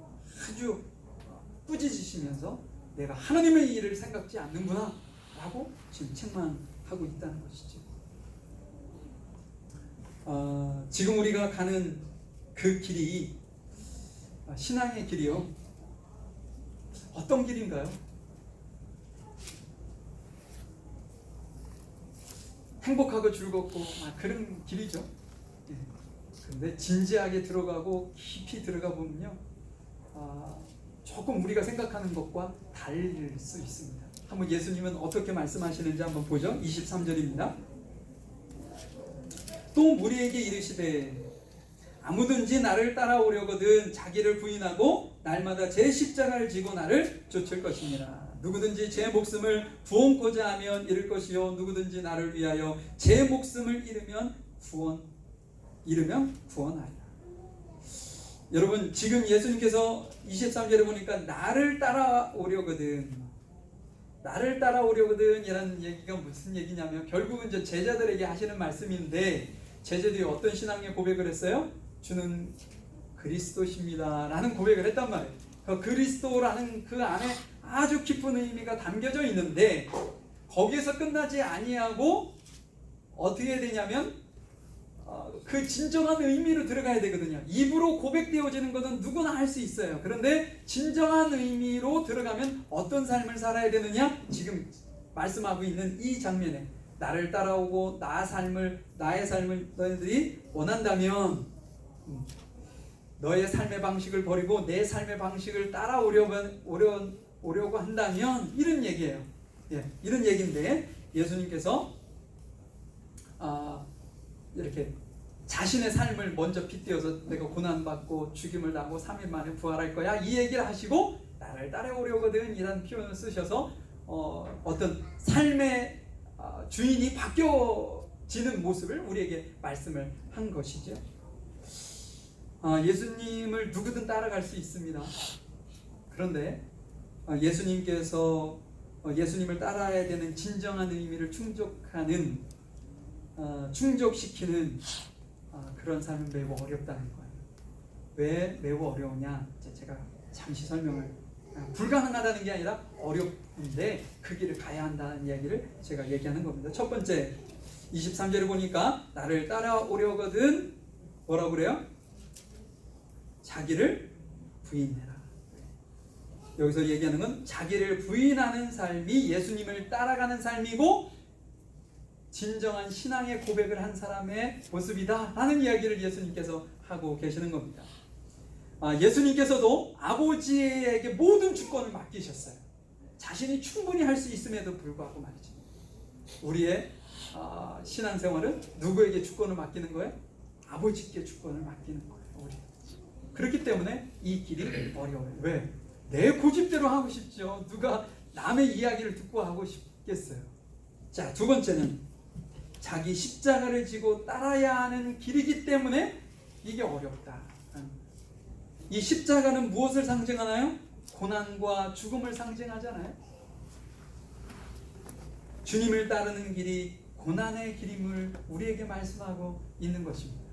아주 꾸짖으시면서 내가 하나님의 일을 생각지 않는구나 라고 지금 책망하고 있다는 것이죠. 지금 우리가 가는 그 길이 신앙의 길이요. 어떤 길인가요? 행복하고 즐겁고 그런 길이죠. 그런데 진지하게 들어가고 깊이 들어가 보면요, 조금 우리가 생각하는 것과 다를 수 있습니다. 한번 예수님은 어떻게 말씀하시는지 한번 보죠. 23절입니다. 또 무리에게 이르시되 아무든지 나를 따라오려거든 자기를 부인하고 날마다 제 십자가를 지고 나를 쫓을 것이니라. 누구든지 제 목숨을 구원코자 하면 잃을 것이요 누구든지 나를 위하여 제 목숨을 잃으면 구원하리라. 여러분, 지금 예수님께서 23절에 보니까 나를 따라오려거든 이라는 얘기가 무슨 얘기냐면 결국은 이제 제자들에게 하시는 말씀인데, 제자들이 어떤 신앙의 고백을 했어요? 주는 그리스도십니다 라는 고백을 했단 말이에요. 그 그리스도라는 그 안에 아주 깊은 의미가 담겨져 있는데, 거기에서 끝나지 아니하고 어떻게 해야 되냐면 그 진정한 의미로 들어가야 되거든요. 입으로 고백되어지는 것은 누구나 할 수 있어요. 그런데 진정한 의미로 들어가면 어떤 삶을 살아야 되느냐? 지금 말씀하고 있는 이 장면에 나를 따라오고 나의 삶을 너희들이 원한다면 너의 삶의 방식을 버리고 내 삶의 방식을 따라오려고 한다면, 이런 얘기예요. 이런 얘기인데 예수님께서 이렇게 자신의 삶을 먼저 빗대어서 내가 고난받고 죽임을 당하고 3일 만에 부활할 거야 이 얘기를 하시고 나를 따라오려거든 이라는 표현을 쓰셔서 어떤 삶의 주인이 바뀌어지는 모습을 우리에게 말씀을 한 것이죠. 예수님을 누구든 따라갈 수 있습니다. 그런데 예수님께서 예수님을 따라야 되는 진정한 의미를 충족시키는 그런 삶은 매우 어렵다는 거예요. 왜 매우 어려우냐? 제가 잠시 설명을, 불가능하다는 게 아니라 어렵은데 그 길을 가야 한다는 이야기를 제가 얘기하는 겁니다. 첫 번째, 23절에 보니까 나를 따라오려거든 뭐라고 그래요? 자기를 부인해라. 여기서 얘기하는 건 자기를 부인하는 삶이 예수님을 따라가는 삶이고 진정한 신앙의 고백을 한 사람의 모습이다 라는 이야기를 예수님께서 하고 계시는 겁니다. 예수님께서도 아버지에게 모든 주권을 맡기셨어요. 자신이 충분히 할 수 있음에도 불구하고 말이죠. 우리의 신앙생활은 누구에게 주권을 맡기는 거예요? 아버지께 주권을 맡기는 거예요. 우리. 그렇기 때문에 이 길이 어려워요. 왜? 내 고집대로 하고 싶죠. 누가 남의 이야기를 듣고 하고 싶겠어요. 자, 두 번째는 자기 십자가를 지고 따라야 하는 길이기 때문에 이게 어렵다. 이 십자가는 무엇을 상징하나요? 고난과 죽음을 상징하잖아요. 주님을 따르는 길이 고난의 길임을 우리에게 말씀하고 있는 것입니다.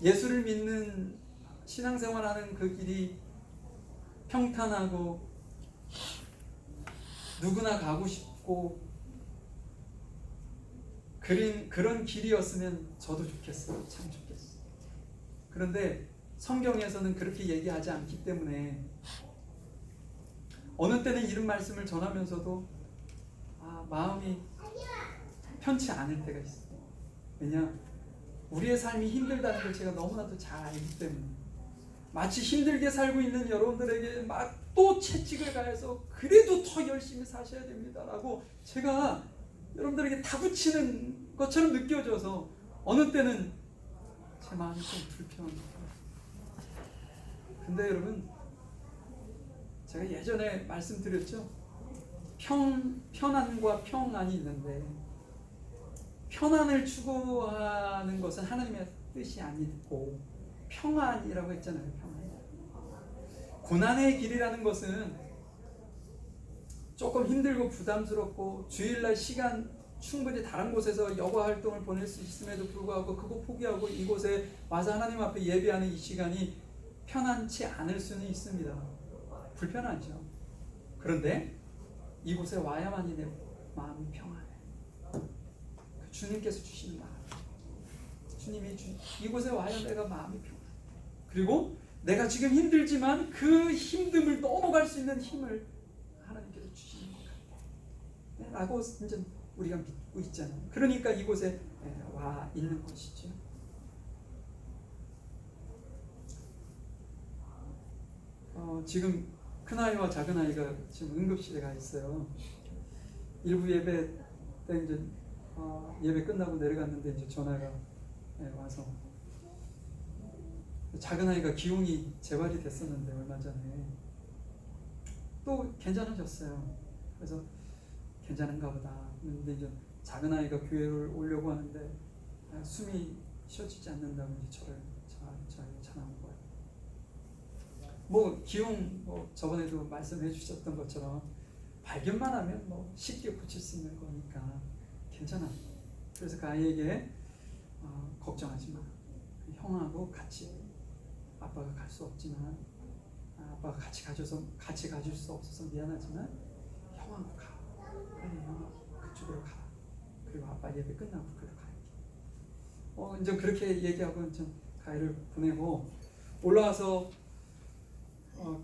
예수를 믿는 신앙생활하는 그 길이 평탄하고 누구나 가고 싶고 그런 길이었으면 저도 좋겠어요. 참 좋겠어요. 그런데 성경에서는 그렇게 얘기하지 않기 때문에 어느 때는 이런 말씀을 전하면서도 마음이 편치 않을 때가 있어요. 왜냐? 우리의 삶이 힘들다는 걸 제가 너무나도 잘 알기 때문에 마치 힘들게 살고 있는 여러분들에게 막 또 채찍을 가해서 그래도 더 열심히 사셔야 됩니다라고 제가 여러분들에게 다붙이는 것처럼 느껴져서 어느 때는 제 마음이 좀 불편합니다. 근데 여러분, 제가 예전에 말씀드렸죠? 편안과 평안이 있는데 편안을 추구하는 것은 하나님의 뜻이 아니고 평안이라고 했잖아요. 평안. 고난의 길이라는 것은 조금 힘들고 부담스럽고 주일날 시간 충분히 다른 곳에서 여가 활동을 보낼 수 있음에도 불구하고 그거 포기하고 이곳에 와서 하나님 앞에 예배하는 이 시간이 편안치 않을 수는 있습니다. 불편하죠. 그런데 이곳에 와야만이 내 마음이 평안해. 주님께서 주시는 마음. 주님이 이곳에 와야 내가 마음이 평안해. 그리고 내가 지금 힘들지만 그 힘듦을 넘어갈 수 있는 힘을 하나님께서 주시는 것 같아요. 라고 이제 우리가 믿고 있잖아요. 그러니까 이곳에 와 있는 것이죠. 지금 큰아이와 작은아이가 지금 응급실에 가 있어요. 일부 예배 때 이제 예배 끝나고 내려갔는데 이제 전화가 와서 작은아이가 기흉이 재발이 됐었는데 얼마 전에 또 괜찮아졌어요. 그래서 괜찮은가 보다. 근데 이제 작은아이가 교회를 오려고 하는데 숨이 쉬어지지 않는다고 이제 저를 전화한 거예요. 뭐 기용 저번에도 말씀해 주셨던 것처럼 발견만 하면 뭐 쉽게 고칠 수 있는 거니까 괜찮아. 그래서 그 아이에게 걱정하지 마. 형하고 같이 아빠가 갈 수 없지만 아빠가 같이 가줄 수 없어서 미안하지만 형하고 가. 빨리 형하고 그쪽으로 가. 그리고 아빠 예배 끝나고 그로 갈게. 이제 그렇게 얘기하고 좀 가이를 보내고 올라와서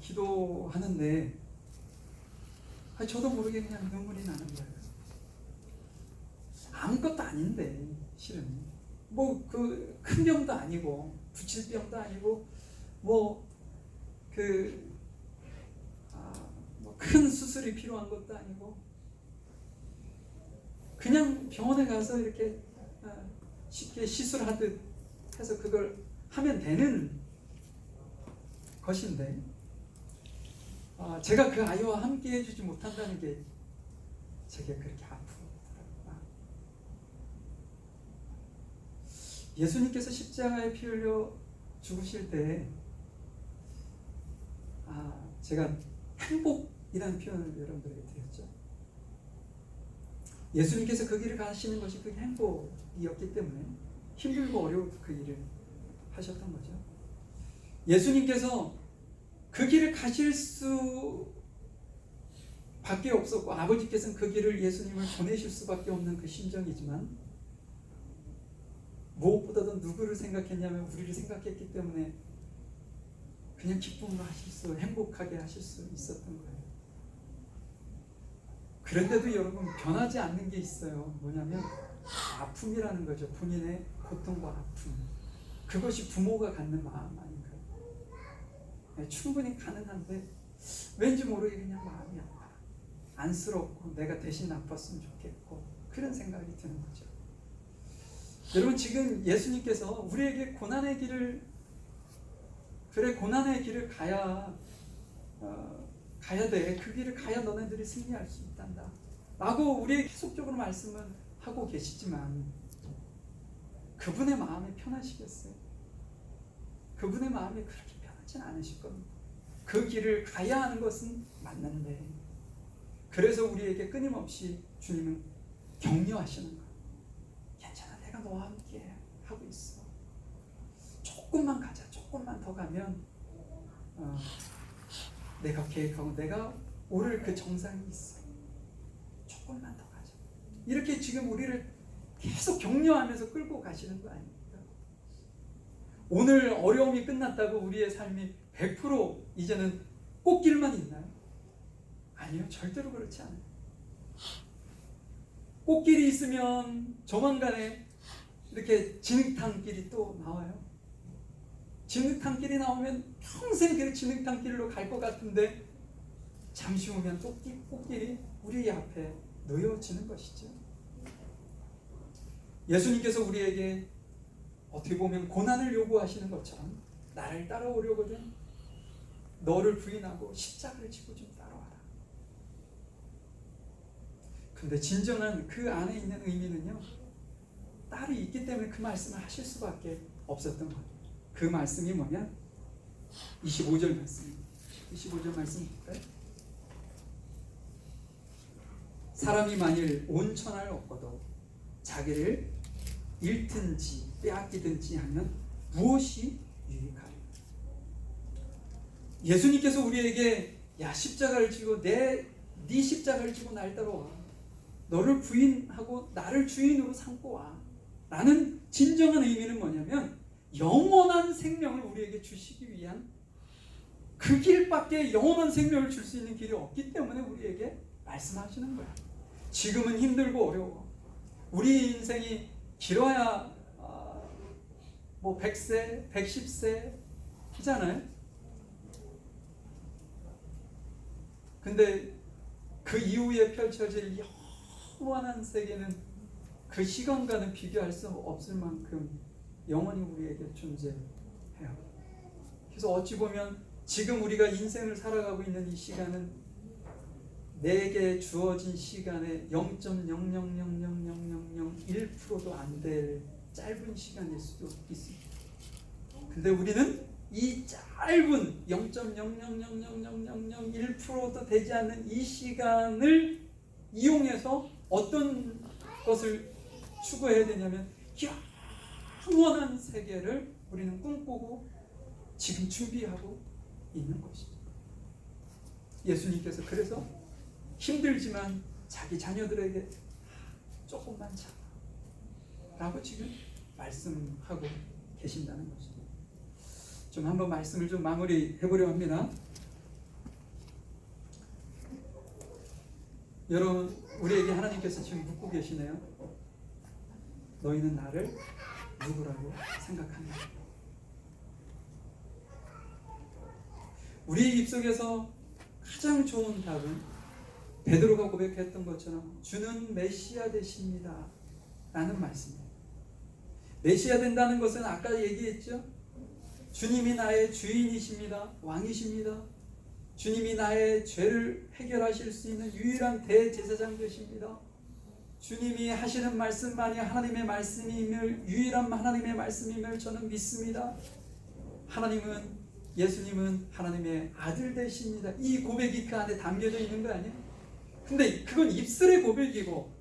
기도하는데 저도 모르게 그냥 눈물이 나는 거예요. 아무것도 아닌데 실은 뭐 그 큰 병도 아니고 붙일 병도 아니고 뭐 큰 수술이 필요한 것도 아니고 그냥 병원에 가서 이렇게 쉽게 시술하듯 해서 그걸 하면 되는 것인데 제가 그 아이와 함께 해주지 못한다는 게 제게 그렇게 아프더라고요. 예수님께서 십자가에 피 흘려 죽으실 때 제가 행복이라는 표현을 여러분들에게 드렸죠. 예수님께서 그 길을 가시는 것이 그 행복이었기 때문에 힘들고 어려운 그 일을 하셨던 거죠. 예수님께서 그 길을 가실 수 밖에 없었고 아버지께서는 그 길을 예수님을 보내실 수밖에 없는 그 심정이지만 무엇보다도 누구를 생각했냐면 우리를 생각했기 때문에 그냥 기쁨으로 행복하게 하실 수 있었던 거예요. 그런데도 여러분 변하지 않는 게 있어요. 뭐냐면 아픔이라는 거죠. 본인의 고통과 아픔. 그것이 부모가 갖는 마음 아닌가요? 네, 충분히 가능한데 왠지 모르게 그냥 마음이 아파. 안쓰럽고 내가 대신 아팠으면 좋겠고 그런 생각이 드는 거죠. 여러분 지금 예수님께서 우리에게 고난의 길을 가야 돼. 그 길을 가야 너네들이 승리할 수 있단다 라고 우리에게 계속적으로 말씀을 하고 계시지만 그분의 마음이 편하시겠어요? 그분의 마음이 그렇게 편하진 않으실 겁니다. 그 길을 가야 하는 것은 맞는데 그래서 우리에게 끊임없이 주님은 격려하시는 거예요. 괜찮아, 내가 너와 함께 하고 있어. 조금만 가자. 조금만 더 가면 내가 계획하고 내가 오를 그 정상이 있어. 조금만 더 가자. 이렇게 지금 우리를 계속 격려하면서 끌고 가시는 거 아닙니까? 오늘 어려움이 끝났다고 우리의 삶이 100% 이제는 꽃길만 있나요? 아니요, 절대로 그렇지 않아요. 꽃길이 있으면 조만간에 이렇게 진흙탕길이 또 나와요. 진흙탕길이 나오면 평생 그 진흙탕길로 갈 것 같은데 잠시 후면 또 꽃길이 우리 앞에 놓여지는 것이죠. 예수님께서 우리에게 어떻게 보면 고난을 요구하시는 것처럼 나를 따라오려거든 너를 부인하고 십자가를 지고 좀 따라와라. 근데 진정한 그 안에 있는 의미는요, 딸이 있기 때문에 그 말씀을 하실 수밖에 없었던 거예요. 그 말씀이 뭐냐? 25절 말씀입니다. 25절 말씀 볼까요? 사람이 만일 온 천하를 얻고도 자기를 잃든지 빼앗기든지 하면 무엇이 유익하리까? 예수님께서 우리에게 야 십자가를 지고 네 십자가를 지고 날 따라와. 너를 부인하고 나를 주인으로 삼고 와. 라는 진정한 의미는 뭐냐면 영원한 생명을 우리에게 주시기 위한 그 길밖에 영원한 생명을 줄 수 있는 길이 없기 때문에 우리에게 말씀하시는 거야. 지금은 힘들고 어려워. 우리 인생이 길어야 뭐 100세, 110세 이잖아요. 근데 그 이후에 펼쳐질 영원한 세계는 그 시간과는 비교할 수 없을 만큼 영원히 우리에게 존재해요. 그래서 어찌 보면 지금 우리가 인생을 살아가고 있는 이 시간은 내게 주어진 시간의 0.0000001%도 안 될 짧은 시간일 수도 있습니다. 근데 우리는 이 짧은 0.0000001%도 되지 않는 이 시간을 이용해서 어떤 것을 추구해야 되냐면 영원한 세계를 우리는 꿈꾸고 지금 준비하고 있는 것입니다. 예수님께서 그래서 힘들지만 자기 자녀들에게 조금만 참아 라고 지금 말씀하고 계신다는 것입니다. 좀 한번 말씀을 좀 마무리해 보려 합니다. 여러분, 우리에게 하나님께서 지금 묻고 계시네요. 너희는 나를 누구라고 생각하냐? 우리 입속에서 가장 좋은 답은 베드로가 고백했던 것처럼 주는 메시아 되십니다 라는 말씀이에요. 메시아 된다는 것은 아까 얘기했죠. 주님이 나의 주인이십니다. 왕이십니다. 주님이 나의 죄를 해결하실 수 있는 유일한 대제사장 되십니다. 주님이 하시는 말씀만이 하나님의 말씀임을, 유일한 하나님의 말씀임을 저는 믿습니다. 예수님은 하나님의 아들 되십니다. 이 고백이 그 안에 담겨져 있는 거 아니에요? 근데 그건 입술의 고백이고,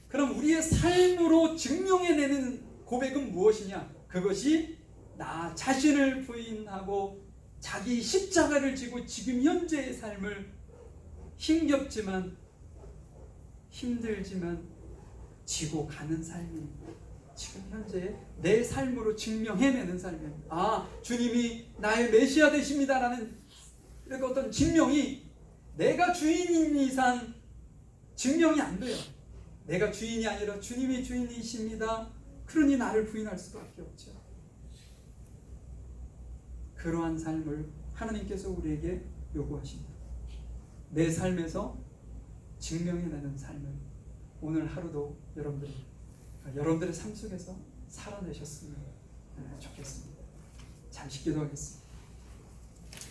그럼 우리의 삶으로 증명해내는 고백은 무엇이냐? 그것이 나 자신을 부인하고 자기 십자가를 지고 지금 현재의 삶을 힘겹지만 힘들지만 지고 가는 삶입니다. 지금 현재 내 삶으로 증명해내는 삶이에요. 아, 주님이 나의 메시아 되십니다라는 이렇게 어떤 증명이 내가 주인인 이상 증명이 안 돼요. 내가 주인이 아니라 주님이 주인이십니다. 그러니 나를 부인할 수밖에 없죠. 그러한 삶을 하나님께서 우리에게 요구하십니다. 내 삶에서 증명해내는 삶을 오늘 하루도 여러분들의 삶 속에서 살아내셨으면 좋겠습니다. 잠시 기도하겠습니다.